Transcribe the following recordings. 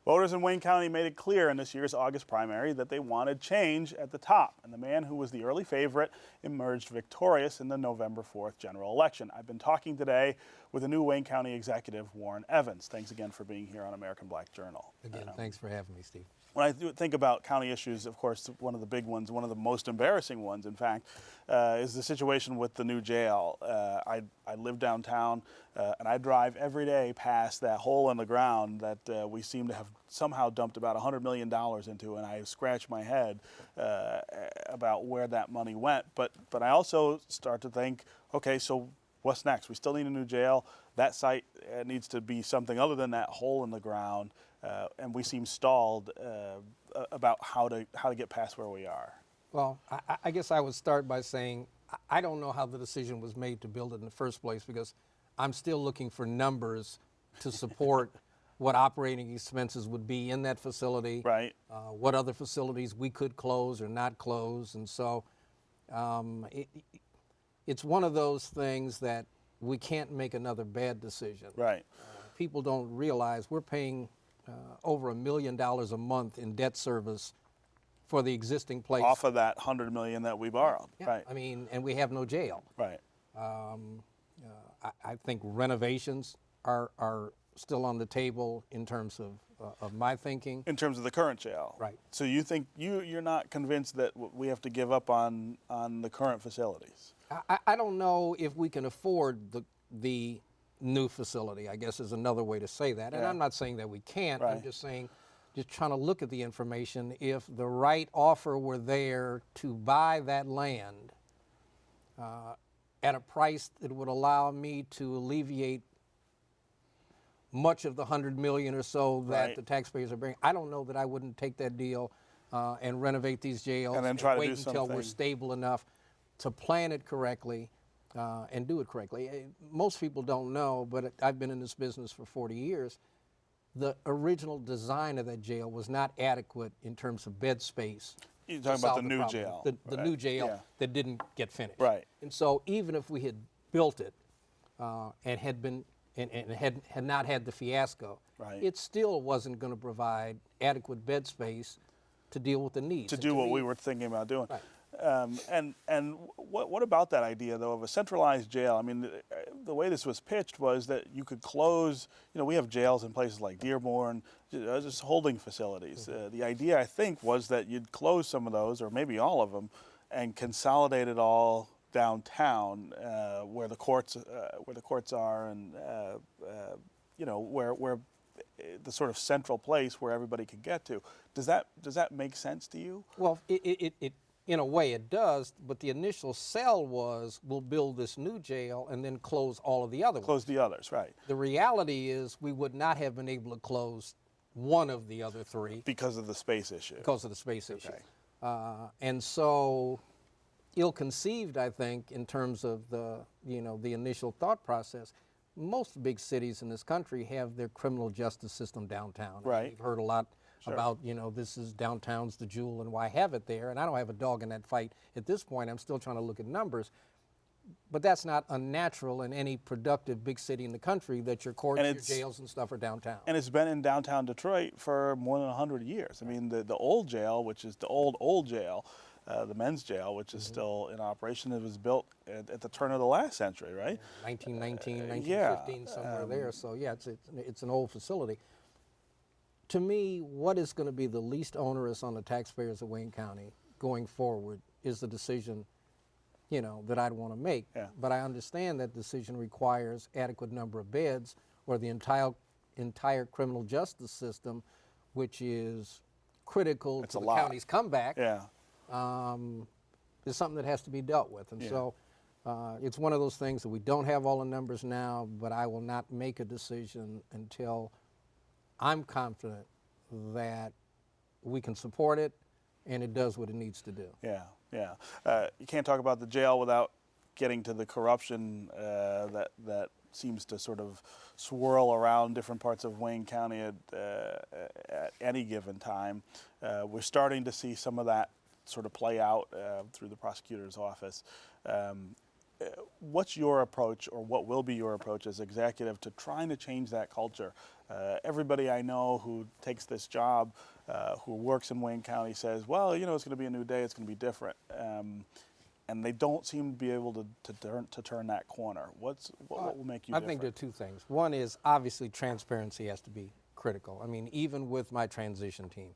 Voters in Wayne County made it clear in this year's August primary that they wanted change at the top, and the man who was the early favorite emerged victorious in the November 4th general election. I've been talking today with the new Wayne County executive, Warren Evans. Thanks again for being here on American Black Journal. Again, thanks for having me, Steve. When I think about county issues, of course, one of the big ones, one of the most embarrassing ones, in fact, is the situation with the new jail. I live downtown, and I drive every day past that hole in the ground that we seem to have somehow dumped about $100 million into, and I scratch my head about where that money went. But I also start to think, okay, so what's next? We still need a new jail. That site needs to be something other than that hole in the ground. And we seem stalled about how to get past where we are. Well, I guess I would start by saying I don't know how the decision was made to build it in the first place, because I'm still looking for numbers to support what operating expenses would be in that facility, right? What other facilities we could close or not close. And so it's one of those things that we can't make another bad decision. Right. People don't realize we're paying over $1 million a month in debt service for the existing place. Off of that $100 million that we borrowed. Yeah, right. I mean, and we have no jail. Right. I think renovations are still on the table in terms of my thinking. In terms of the current jail. Right. So you think you're not convinced that we have to give up on the current facilities? I don't know if we can afford the new facility, I guess is another way to say that. And Yeah. I'm not saying that we can't. Right. I'm just saying, just trying to look at the information. If the right offer were there to buy that land at a price that would allow me to alleviate much of the $100 million or so that Right. the taxpayers are bringing, I don't know that I wouldn't take that deal and renovate these jails And then try to wait do until something. we're stable enough to plan it correctly and do it correctly. Most people don't know, but I've been in this business for 40 years. The original design of that jail was not adequate in terms of bed space. You're to talking about solve the new problem. jail. The Right. new jail Yeah. that didn't get finished. Right. And so even if we had built it and had been and had not had the fiasco, Right. it still wasn't going to provide adequate bed space to deal with the needs. To And do what me- we were thinking about doing. Right. And what about that idea, though, of a centralized jail? I mean, the way this was pitched was that you could close, we have jails in places like Dearborn, just holding facilities. Mm-hmm. The idea, I think, was that you'd close some of those, or maybe all of them, and consolidate it all downtown where the courts are, and where the sort of central place where everybody could get to. Does that make sense to you? Well, it in a way it does, but the initial sell was we'll build this new jail and then close all of the other ones. Close the others, right? The reality is we would not have been able to close one of the other three Because of the space issue. because of the space issue. Okay. And so ill-conceived, I think, in terms of the initial thought process. Most big cities in this country have their criminal justice system downtown. Right. You've heard a lot Sure. about, this is downtown's the jewel and why have it there. And I don't have a dog in that fight at this point. I'm still trying to look at numbers. But that's not unnatural in any productive big city in the country that your courts, And your it's- jails and stuff are downtown. And it's been in downtown Detroit for more than 100 years. I mean, the old jail, which is the old jail, the men's jail, which is still in operation, it was built at the turn of the last century, right? 1919, yeah, 1915, somewhere there. So yeah, it's an old facility. To me, what is going to be the least onerous on the taxpayers of Wayne County going forward is the decision, that I'd want to make. Yeah. But I understand that decision requires adequate number of beds, or the entire criminal justice system, which is critical It's to a the lot. county's comeback. Yeah. Is something that has to be dealt with. And Yeah. so it's one of those things that we don't have all the numbers now, but I will not make a decision until I'm confident that we can support it and it does what it needs to do. Yeah, yeah. You can't talk about the jail without getting to the corruption that seems to sort of swirl around different parts of Wayne County at any given time. We're starting to see some of that sort of play out through the prosecutor's office. what's your approach, or what will be your approach as executive to trying to change that culture? Everybody I know who takes this job, who works in Wayne County, says, well, you know, it's going to be a new day, it's going to be different. And they don't seem to be able to turn that corner. What will make you I different? think there are two things. One is obviously transparency has to be critical. I mean, even with my transition team,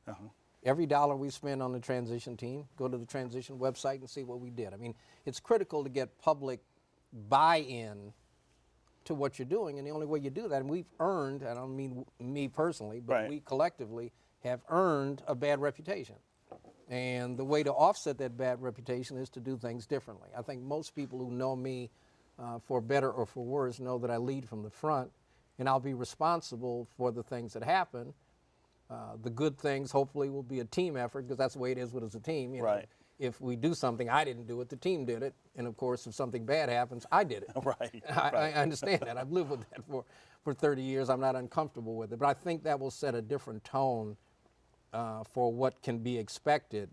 every dollar we spend on the transition team, go to the transition website and see what we did. I mean, it's critical to get public buy-in to what you're doing, and the only way you do that, and we've earned, I don't mean me personally, but Right. we collectively have earned a bad reputation. And the way to offset that bad reputation is to do things differently. I think most people who know me, for better or for worse, know that I lead from the front, and I'll be responsible for the things that happen. The good things hopefully will be a team effort, because that's the way it is with us a team. You know, Right. if we do something, I didn't do it, the team did it. And of course, if something bad happens, I did it. Right. I understand that. I've lived with that for 30 years. I'm not uncomfortable with it. But I think that will set a different tone for what can be expected,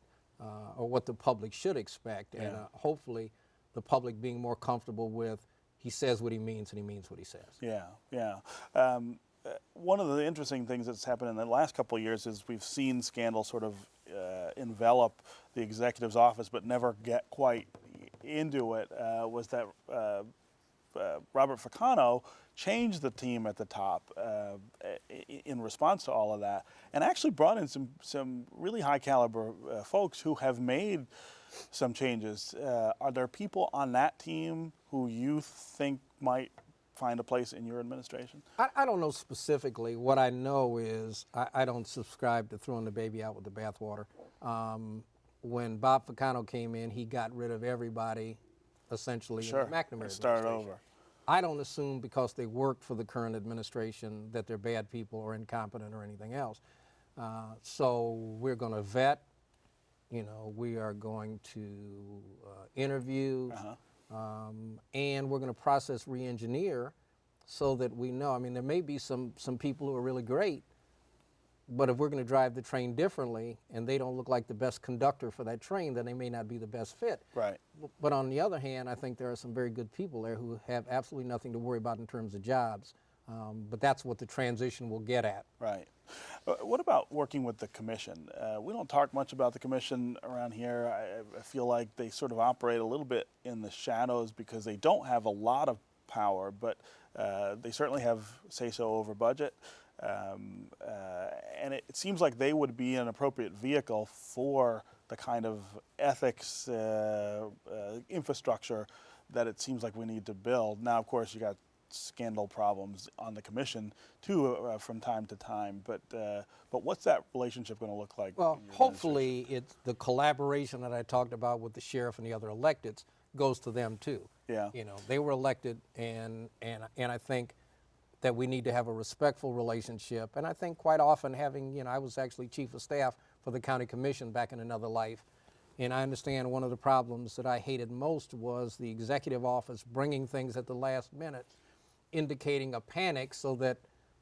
or what the public should expect. And hopefully the public being more comfortable with, he says what he means and he means what he says. Yeah, yeah. One of the interesting things that's happened in the last couple of years is we've seen scandal sort of envelop the executive's office, but never get quite into it. Was that Robert Ficano changed the team at the top in response to all of that, and actually brought in some really high caliber folks who have made some changes. Are there people on that team who you think might find a place in your administration? I don't know specifically. What I know is I don't subscribe to throwing the baby out with the bathwater. When Bob Ficano came in, he got rid of everybody essentially in the McNamara and started administration. over. I don't assume because they worked for the current administration that they're bad people or incompetent or anything else. So we're going to vet. You know, we are going to interview. And we're going to process re-engineer so that we know. I mean, there may be some people who are really great, but if we're going to drive the train differently and they don't look like the best conductor for that train, then they may not be the best fit. Right. But on the other hand, I think there are some very good people there who have absolutely nothing to worry about in terms of jobs. But that's what the transition will get at. Right. What about working with the commission? We don't talk much about the commission around here. I feel like they sort of operate a little bit in the shadows because they don't have a lot of power, but they certainly have say-so over budget. And it seems like they would be an appropriate vehicle for the kind of ethics infrastructure that it seems like we need to build. Now, of course, you got scandal problems on the commission too from time to time, but what's that relationship going to look like? Well, hopefully it's the collaboration that I talked about with the sheriff and the other electeds goes to them too. Yeah. You know, they were elected, and I think that we need to have a respectful relationship. And I think quite often having, you know, I was actually chief of staff for the county commission back in another life. And I understand one of the problems that I hated most was the executive office bringing things at the last minute, indicating a panic so that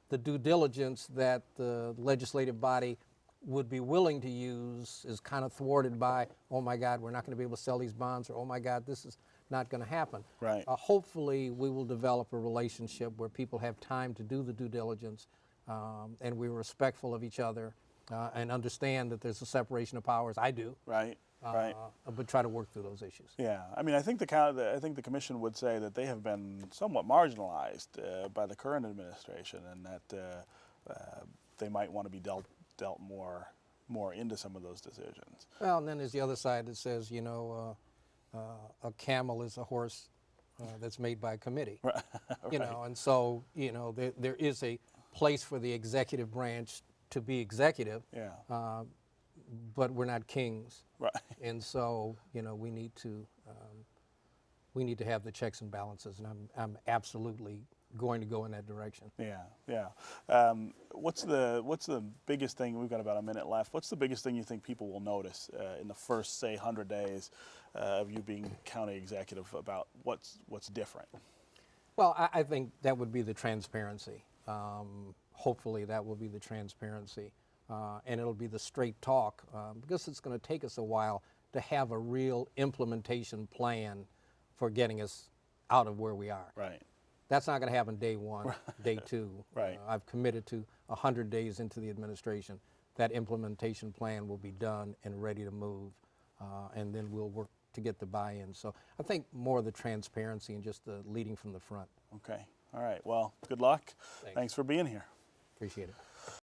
the due diligence that the legislative body would be willing to use is kind of thwarted by, oh my God, we're not going to be able to sell these bonds, or oh my God, this is not going to happen. Right. Hopefully we will develop a relationship where people have time to do the due diligence, and we're respectful of each other, and understand that there's a separation of powers. I do. Right. Right. But try to work through those issues. Yeah, I mean, I think the commission would say that they have been somewhat marginalized by the current administration, and that they might want to be dealt more into some of those decisions. Well, and then there's the other side that says, you know, a camel is a horse that's made by a committee. Right. You know, and so, you know, there is a place for the executive branch to be executive. Yeah. But we're not kings. Right. And so, you know, we need to have the checks and balances, and I'm absolutely going to go in that direction. Yeah, yeah. What's the biggest thing? We've got about a minute left. What's the biggest thing you think people will notice in the first, say, 100 days of you being county executive about what's different? Well, I think that would be the transparency. Hopefully, that will be the transparency. And it'll be the straight talk, because it's going to take us a while to have a real implementation plan for getting us out of where we are. Right. That's not going to happen day one, day two. Right. I've committed to 100 days into the administration. That implementation plan will be done and ready to move, and then we'll work to get the buy-in. So I think more of the transparency and just the leading from the front. Okay. All right. Well, good luck. Thanks. Thanks for being here. Appreciate it.